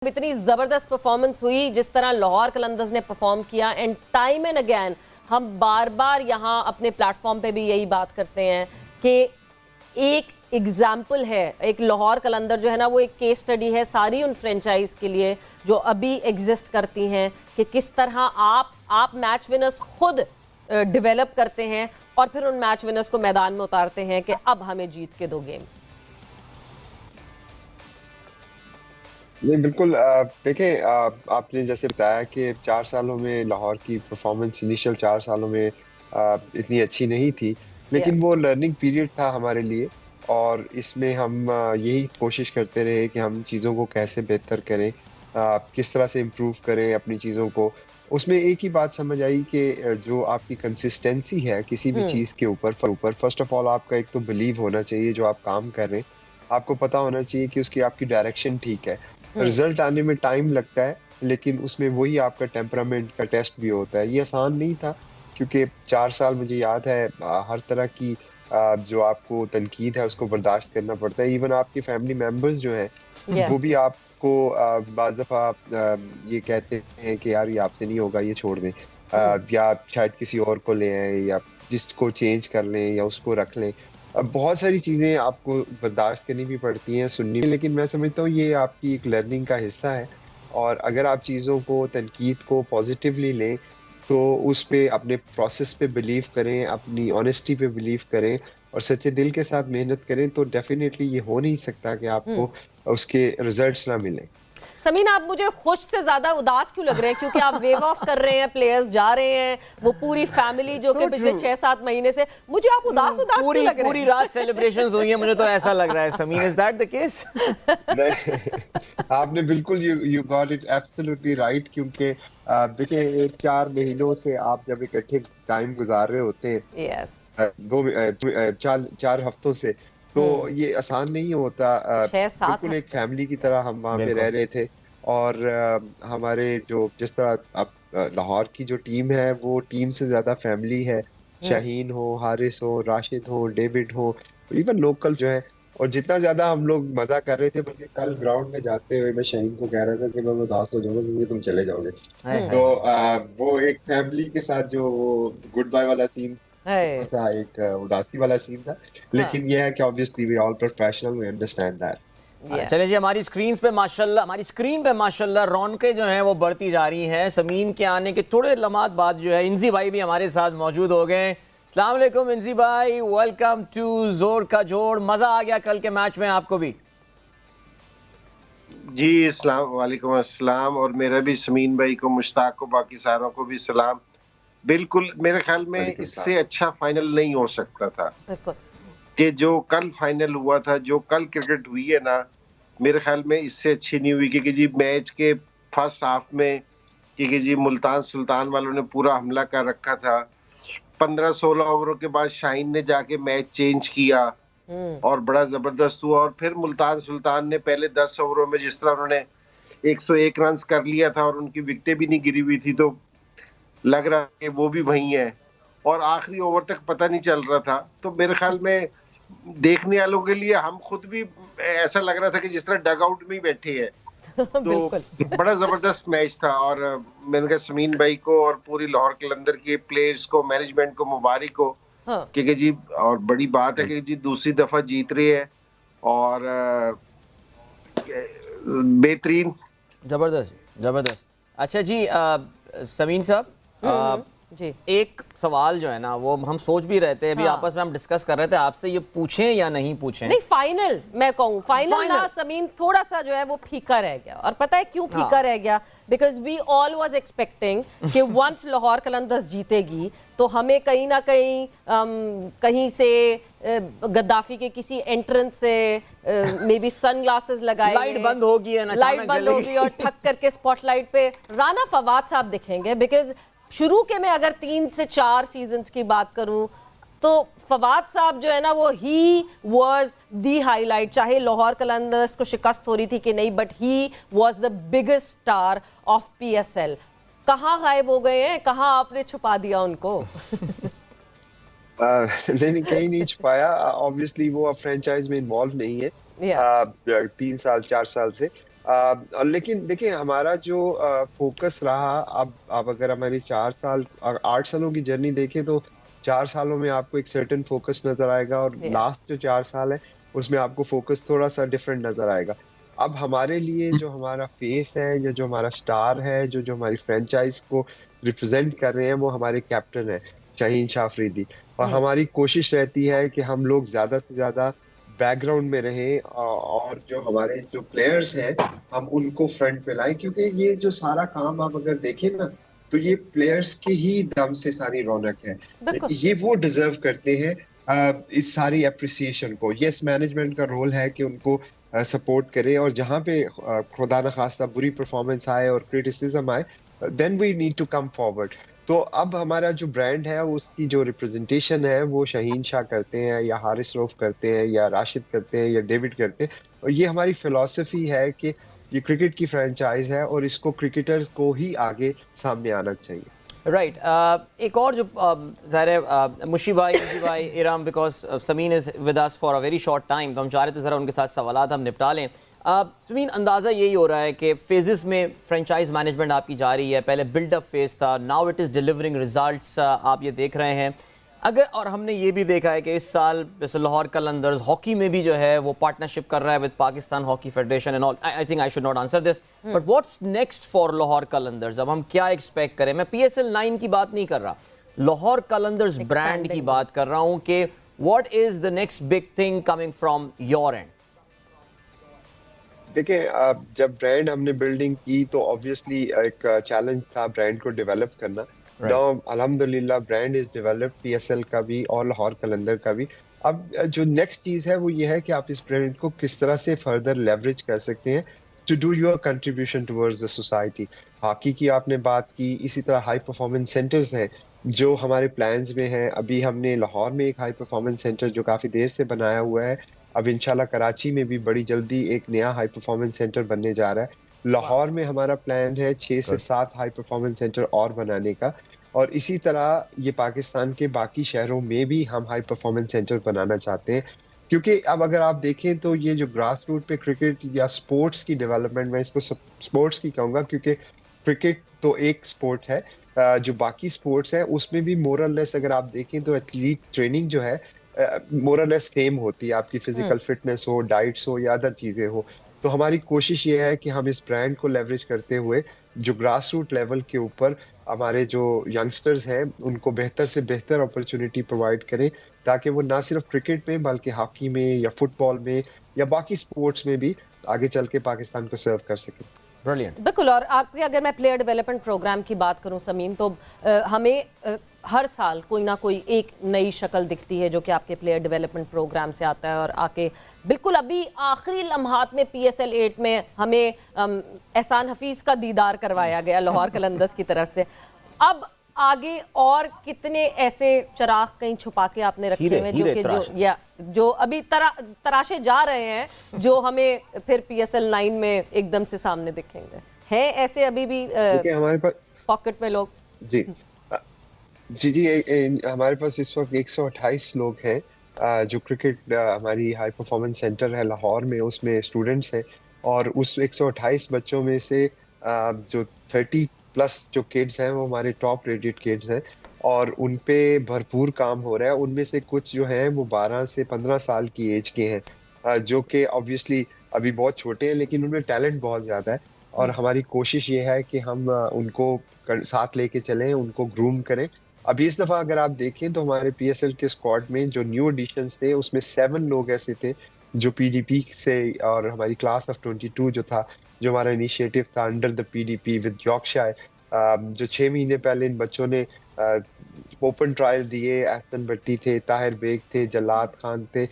इतनी ज़बरदस्त परफॉर्मेंस हुई जिस तरह लाहौर कलंदर्स ने परफॉर्म किया, एंड टाइम एंड अगेन हम बार बार यहाँ अपने प्लेटफॉर्म पे भी यही बात करते हैं कि एक एग्जाम्पल है, एक लाहौर कलंदर जो है ना वो एक केस स्टडी है सारी उन फ्रेंचाइज के लिए जो अभी एग्जिस्ट करती हैं कि किस तरह आप मैच विनर्स खुद डेवलप करते हैं और फिर उन मैच विनर्स को मैदान में उतारते हैं कि अब हमें जीत के दो गेम्स। नहीं बिल्कुल, देखें, आपने जैसे बताया कि 4 सालों में लाहौर की परफॉर्मेंस इनिशियल 4 सालों में इतनी अच्छी नहीं थी, लेकिन वो लर्निंग पीरियड था हमारे लिए और इसमें हम यही कोशिश करते रहे कि हम चीज़ों को कैसे बेहतर करें, किस तरह से इम्प्रूव करें अपनी चीज़ों को। उसमें एक ही बात समझ आई कि जो आपकी कंसिस्टेंसी है किसी भी चीज़ के ऊपर फर्स्ट ऑफ ऑल आपका एक तो बिलीव होना चाहिए जो आप काम कर रहे हैं, आपको पता होना चाहिए कि उसकी आपकी डायरेक्शन ठीक है। रिजल्ट आने में टाइम लगता है लेकिन उसमें वही आपका टेम्परामेंट का टेस्ट भी होता है। ये आसान नहीं था क्योंकि 4 साल मुझे याद है हर तरह की जो आपको तनकीद है उसको बर्दाश्त करना पड़ता है। इवन आपके फैमिली मेम्बर्स जो हैं वो भी आपको बाज़ दफ़ा ये कहते हैं कि यार ये आपसे नहीं होगा, ये छोड़ दें, या शायद किसी और को ले आएं या जिसको चेंज कर लें या उसको रख लें। अब बहुत सारी चीज़ें आपको बर्दाश्त करनी भी पड़ती हैं, सुननी, लेकिन मैं समझता हूँ ये आपकी एक लर्निंग का हिस्सा है और अगर आप चीज़ों को, तनकीद को पॉजिटिवली लें तो उस पे अपने प्रोसेस पे बिलीव करें, अपनी ऑनेस्टी पे बिलीव करें और सच्चे दिल के साथ मेहनत करें तो डेफिनेटली ये हो नहीं सकता कि आपको उसके रिजल्ट्स ना मिलें। समीन, आप मुझे खुश से ज्यादा उदास क्यों लग रहे हैं? क्योंकि आप वेव ऑफ कर रहे हैं, प्लेयर्स जा रहे हैं, वो पूरी फैमिली जो कि पिछले 6-7 महीने से, मुझे आप उदास क्यों लग रहे हैं? पूरी रात सेलिब्रेशंस हुई हैं, मुझे तो ऐसा लग रहा है। Sameen, is that the case? आपने बिल्कुल you got it absolutely right, क्योंकि देखिए 4 महीनों से आप जब इकट्ठे टाइम गुजार रहे होते हैं, चार हफ्तों से, तो ये आसान नहीं होता। बिल्कुल एक फैमिली की तरह हम वहाँ पे रह रहे थे और हमारे जिस तरह अब लाहौर की जो टीम है वो टीम से ज्यादा फैमिली है। शाहीन हो, हारिस हो, राशिद हो, डेविड हो, इवन लोकल जो है, और जितना ज्यादा हम लोग मजा कर रहे थे, बल्कि कल ग्राउंड में जाते हुए मैं शाहीन को कह रहा था कि मैं उदास हो जाऊंगा क्योंकि तुम चले जाओगे। तो वो एक फैमिली के साथ जो गुड बाय वाला सीन, ऐसा एक उदासी वाला सीन था, लेकिन ये है कि obviously we all professional, we understand that. चलिए जी, हमारी स्क्रीन पे माशाल्लाह रौनकें जो हैं वो बढ़ती जा रही हैं। समीन के आने के थोड़े लम्हात बाद जो है इंजी भाई भी हमारे साथ मौजूद हो गए। अस्सलाम वालेकुम इंजी भाई, वेलकम टू जोर का जोड़। मजा आ गया कल के मैच में आपको भी? जी वालेकुम अस्सलाम, और मेरा भी समीन भाई को, मुश्ताक को, बाकी सारों को भी सलाम। बिल्कुल, मेरे ख्याल में इससे अच्छा फाइनल नहीं हो सकता था कि जो कल फाइनल हुआ था, जो कल क्रिकेट हुई है ना, मेरे ख्याल में इससे अच्छी नहीं हुई। क्योंकि जी मैच के फर्स्ट हाफ में क्योंकि जी मुल्तान सुल्तान वालों ने पूरा हमला कर रखा था। 15-16 ओवरों के बाद शाहीन ने जाके मैच चेंज किया और बड़ा जबरदस्त हुआ। और फिर मुल्तान सुल्तान ने पहले 10 ओवरों में जिस तरह उन्होंने 101 रन कर लिया था और उनकी विकेटें भी नहीं गिरी हुई थी, तो लग रहा है कि वो भी वही है और आखिरी ओवर तक पता नहीं चल रहा था। तो मेरे ख्याल में देखने वालों के लिए, हम खुद भी ऐसा लग रहा था कि जिस तरह डग आउट में ही बैठे हैं। तो बड़ा जबरदस्त मैच था और मैंने कहा समीन भाई को और पूरी लाहौर कलंदर के प्लेयर्स को, मैनेजमेंट को मुबारक हो। क्योंकि जी, और बड़ी बात है कि जी दूसरी दफा जीत रही है और बेहतरीन, जबरदस्त। अच्छा जी, समीन साहब, जी एक सवाल जो है ना वो हम सोच भी रहे थे, अभी आपस में हम डिस्कस कर रहे थे, आपसे ये पूछें या नहीं पूछें? नहीं, फाइनल मैं कहूँ फाइनल ना समीन थोड़ा सा जो है वो फीका रह गया। और पता है क्यों फीका रह गया? Because we all was expecting कि वंस लाहौर कलंदर्स जीतेगी तो हमें कहीं ना कहीं कहीं से गद्दाफी के किसी एंट्रेंस से मे बी सन ग्लासेस लगाए, लाइट बंद होगी और ठक करके स्पॉटलाइट पे राना फवाद साहब दिखेंगे। बिकॉज शुरू के मैं अगर 3 से 4 सीजन्स की बात करूं तो फवाद साहब जो है ना वो ही वाज दी हाईलाइट। चाहे लाहौर कलंदर्स को शिकस्त हो रही थी कि नहीं, but he was the biggest star of PSL। कहाँ गायब हो गए हैं? कहाँ आपने छुपा दिया उनको? नहीं, कहीं नहीं छुपाया। ऑब्वियसली वो अब फ्रेंचाइज में इन्वॉल्व नहीं है 3 साल 4 साल से। लेकिन देखिए हमारा जो फोकस रहा, अब अगर हमारी 8 सालों की जर्नी देखें तो 4 सालों में आपको एक सर्टेन फोकस नजर आएगा, और लास्ट जो 4 साल है उसमें आपको फोकस थोड़ा सा डिफरेंट नजर आएगा। अब हमारे लिए जो हमारा फेस है, या जो हमारा स्टार है, जो हमारी फ्रेंचाइज को रिप्रेजेंट कर रहे हैं, वो हमारे कैप्टन है शाहीन शाह अफरीदी। और हमारी कोशिश रहती है कि हम लोग ज्यादा से ज्यादा बैकग्राउंड में रहें, और जो हमारे जो प्लेयर्स हैं हम उनको फ्रंट पे लाएं, क्योंकि ये जो सारा काम आप अगर देखें ना, तो ये प्लेयर्स के ही दम से सारी रौनक है। ये वो डिजर्व करते हैं इस सारी अप्रिसिएशन को। यस, मैनेजमेंट का रोल है कि उनको सपोर्ट करे, और जहाँ पे खुदा न खास्ता बुरी परफॉर्मेंस आए और क्रिटिसिज्म आए, then we need to come forward. तो अब हमारा जो ब्रांड है उसकी जो रिप्रेजेंटेशन है वो शाहीन शाह करते हैं, या हारिस रऊफ करते हैं, या राशिद करते हैं, या डेविड करते हैं। और ये हमारी फिलॉसफी है कि ये क्रिकेट की फ्रेंचाइज है और इसको क्रिकेटर्स को ही आगे सामने आना चाहिए। राइट एक और जो ज़ाहिर है मुशी भाई इराम, because Sameen is with us for a very short time, तो हम चाह रहे थे ज़रा उनके साथ सवालात हम निपटा लें। समीन, अंदाज़ा यही हो रहा है कि फेजेस में फ्रेंचाइज मैनेजमेंट आपकी जा रही है, पहले बिल्डअप फेज था, now it is delivering results, आप ये देख रहे हैं। अगर, और हमने ये भी देखा है कि इस साल जैसे लाहौर कलंदर्स हॉकी में भी जो है वो पार्टनरशिप कर रहा है with Pakistan hockey federation and all. I think I should not answer this, but what's next for Lahore Qalandars? अब हम क्या एक्सपेक्ट करें? मैं PSL 9 की बात नहीं कर रहा, लाहौर कलंदर्स ब्रांड की बात कर रहा हूँ कि what is the next big thing coming from your and? देखिए, जब ब्रांड हमने बिल्डिंग की तो ऑब्वियसली एक चैलेंज था ब्रांड को डेवलप करना। नाउ अल्हम्दुलिल्लाह ब्रांड इज डेवलप्ड, PSL का भी और लाहौर कलंदर का भी। अब जो नेक्स्ट चीज है वो ये है कि आप इस ब्रांड को किस तरह से फर्दर लेवरेज कर सकते हैं to do your contribution towards the society. Hockey की आपने बात की, इसी तरह हाई परफॉर्मेंस सेंटर्स हैं जो हमारे प्लान्स में हैं। अभी हमने लाहौर में एक हाई परफॉर्मेंस सेंटर जो काफी देर से बनाया हुआ है, अब इंशाल्लाह कराची में भी बड़ी जल्दी एक नया हाई परफॉर्मेंस सेंटर बनने जा रहा है। लाहौर में हमारा प्लान है 6 से 7 हाई परफॉर्मेंस सेंटर और बनाने का, और इसी तरह ये पाकिस्तान के बाकी शहरों में भी हम हाई परफॉर्मेंस सेंटर बनाना चाहते हैं। क्योंकि अब अगर आप देखें तो ये जो ग्रास रूट पे क्रिकेट या स्पोर्ट्स की डेवलपमेंट, मैं इसको स्पोर्ट्स की कहूँगा क्योंकि क्रिकेट तो एक स्पोर्ट है, जो बाकी स्पोर्ट्स है उसमें भी मोरलेस अगर आप देखें तो एथलीट ट्रेनिंग जो है मोरलेस सेम होती है, आपकी फिजिकल फिटनेस हो, डाइट्स हो या अदर चीजें हो। तो हमारी कोशिश ये है कि हम इस ब्रांड को लेवरेज करते हुए जो ग्रास रूट लेवल के ऊपर हमारे जो यंगस्टर्स हैं उनको बेहतर से बेहतर अपॉर्चुनिटी प्रोवाइड करें, ताकि वो ना सिर्फ क्रिकेट में बल्कि हॉकी में या फुटबॉल में या बाकी स्पोर्ट्स में भी आगे चल के पाकिस्तान को सर्व कर सकें। बिल्कुल। और आपके अगर मैं प्लेयर डेवलपमेंट प्रोग्राम की बात करूं समीन, तो हमें हर साल कोई ना कोई एक नई शक्ल दिखती है जो कि आपके प्लेयर डेवलपमेंट प्रोग्राम से आता है। और आके बिल्कुल अभी आखिरी लम्हात में PSL 8 में हमें एहसान हफीज का दीदार करवाया गया लाहौर कलंदर्स की तरफ से। अब आगे और कितने ऐसे चिराग कहीं छुपा के आपने रखे हुए जो अभी तराशे जा रहे हैं, जो हमें फिर PSL 9 में एकदम से सामने दिखेंगे? हैं ऐसे अभी भी हमारे पास पॉकेट में लोग? जी हमारे पास इस वक्त 128 लोग हैं जो क्रिकेट हमारी हाई परफॉर्मेंस सेंटर है लाहौर में उसमें स्टूडेंट्स हैं, और उस 128 बच्चों में से जो 30 प्लस जो किड्स हैं वो हमारे टॉप रेटेड किड्स हैं, और उन पे भरपूर काम हो रहा है। उनमें से कुछ जो हैं वो 12 से 15 साल की एज के हैं, जो कि ऑब्वियसली अभी बहुत छोटे हैं लेकिन उनमें टैलेंट बहुत ज़्यादा है। और हमारी कोशिश ये है कि हम उनको साथ लेके चलें, उनको ग्रूम करें। अभी इस दफ़ा अगर आप देखें तो हमारे PSL के स्क्वाड में जो न्यू एडिशंस थे उसमें 7 लोग ऐसे थे जो PDP से, और हमारी क्लास ऑफ 22 जो था, जो हमारा इनिशिएटिव था under the PDP with Yorkshire, जो 6 महीने पहले इन बच्चों ने ओपन ट्रायल दिए। एहसन भट्टी थे, ताहिर बेग थे, जलाद खान थे,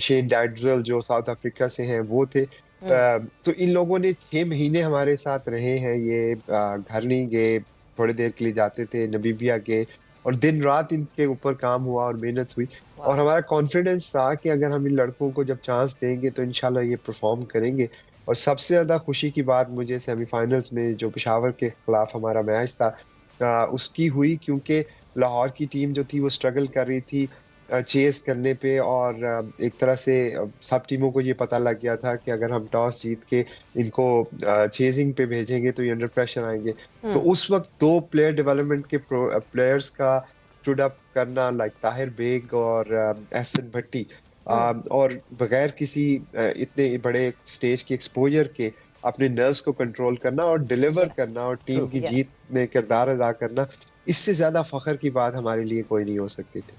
शेन डैड्रल जो साउथ अफ्रीका से हैं वो थे। तो इन लोगों ने 6 महीने हमारे साथ रहे हैं। ये घर नहीं गए, थोड़ी देर के लिए जाते थे, नमीबिया गए, और दिन रात इनके ऊपर काम हुआ और मेहनत हुई। और हमारा कॉन्फिडेंस था कि अगर हम इन लड़कों को जब चांस देंगे तो इंशाल्लाह ये परफॉर्म करेंगे। और सबसे ज़्यादा खुशी की बात मुझे सेमीफाइनल्स में जो पेशावर के खिलाफ हमारा मैच था उसकी हुई, क्योंकि लाहौर की टीम जो थी वो स्ट्रगल कर रही थी, चेस करने पे, और एक तरह से सब टीमों को ये पता लग गया था कि अगर हम टॉस जीत के इनको चेजिंग पे भेजेंगे तो ये अंडर प्रेशर आएंगे। तो उस वक्त दो प्लेयर डेवलपमेंट के प्लेयर्स का स्टूड अप करना, लाइक ताहिर बेग और एहसन भट्टी, और बगैर किसी इतने बड़े स्टेज के एक्सपोजर के अपने नर्व्स को कंट्रोल करना और डिलीवर करना और टीम की जीत में किरदार अदा करना, इससे ज्यादा फख्र की बात हमारे लिए कोई नहीं हो सकती थी।